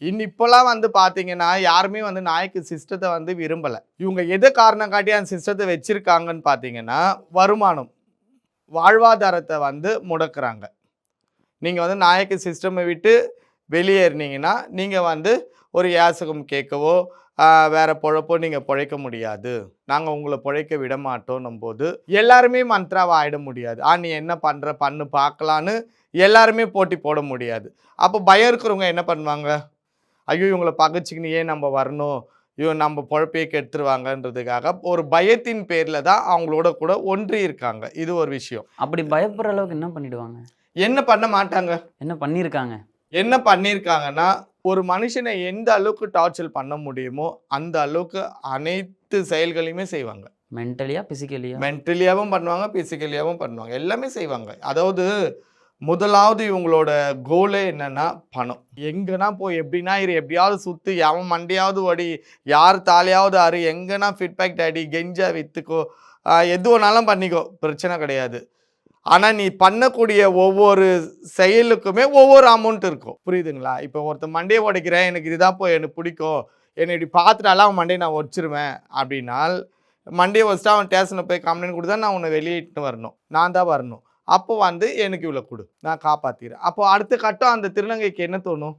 இப்போலாம் வந்து பார்த்தீங்கன்னா, யாருமே வந்து நாய்க்கு சிஸ்டத்த வந்து விரும்பல. இவங்க எத காரணம் காட்டி அந்த சிஸ்டத்த வச்சிருக்காங்கன்னு பார்த்தீங்கன்னா, வருமானம், வாழ்வாதாரத்த வந்து முடக்குறாங்க. நீங்க வந்து நாய்க்கு சிஸ்டம விட்டு வெளியேறுனீங்கன்னா, நீங்க வந்து ஒரு யாசகம் கேட்கவோ, வேற பொழப்போ நீங்க பொழைக்க முடியாது. நாங்க உங்கள பொழைக்க விடமாட்டோன்னும்போது, எல்லாருமே மந்த்ராவா ஆயிட முடியாது. நீ என்ன பண்ற? பண்ணு பார்க்கலான்னு எல்லாருமே போட்டி போட முடியாது. அப்போ பயம் இருக்கிறவங்க என்ன பண்ணுவாங்க? ஐயோ! இவங்கள பகச்சுக்கின்னு ஏன் நம்ம வரணும்? ஐயோ! நம்ம பொழப்பையே கெடுத்துருவாங்கன்றதுக்காக ஒரு பயத்தின் பேர்ல தான் அவங்களோட கூட ஒன்றி இருக்காங்க. இது ஒரு விஷயம். அப்படி பயப்படுற அளவுக்கு என்ன பண்ணிடுவாங்க? என்ன பண்ண மாட்டாங்க? என்ன பண்ணியிருக்காங்க? என்ன பண்ணியிருக்காங்கன்னா, ஒரு மனுஷனை எந்த அளவுக்கு டார்ச்சர் பண்ண முடியுமோ, அந்த அளவுக்கு அனைத்து செயல்களையுமே செய்வாங்க. மென்டலியா? பிசிக்கலியா? மென்டலியாவும் பண்ணுவாங்க, பிசிக்கலியாவும் பண்ணுவாங்க. எல்லாமே செய்வாங்க. அதாவது முதலாவது இவங்களோட கோலே என்னன்னா பணம். எங்கன்னா போய் எப்படின்னா இரு, எப்படியாவது சுத்து, எவன் மண்டையாவது ஒடி, யார் தாலியாவது அறு, எங்கன்னா ஃபிட்பேக் டாடி, கெஞ்சா வித்துக்கோ, எது வேணாலும் பண்ணிக்கோ, பிரச்சனை கிடையாது. ஆனா நீ பண்ணக்கூடிய ஒவ்வொரு செயலுக்குமே ஒவ்வொரு அமௌண்ட் இருக்கும். புரியுதுங்களா? இப்போ ஒருத்தன் மண்டையை உடைக்கிறேன், எனக்கு இதுதான் எனக்கு பிடிக்கும், என்னை இப்படி பார்த்துட்டாலும் அவன் மண்டையை நான் உடைச்சிருவேன் அப்படின்னால், மண்டையை வச்சுட்டு அவன் ஸ்டேஷனில் போய் கம்ப்ளைண்ட் கொடுத்தா நான் உன்னை வெளியிட்டு வரணும், நான் தான் வரணும். அப்போ வந்து எனக்கு இவ்வளோ கொடு, நான் காப்பாற்றிக்கிறேன். அப்போ அடுத்த கட்டம் அந்த திருநங்கைக்கு என்ன தோணும்?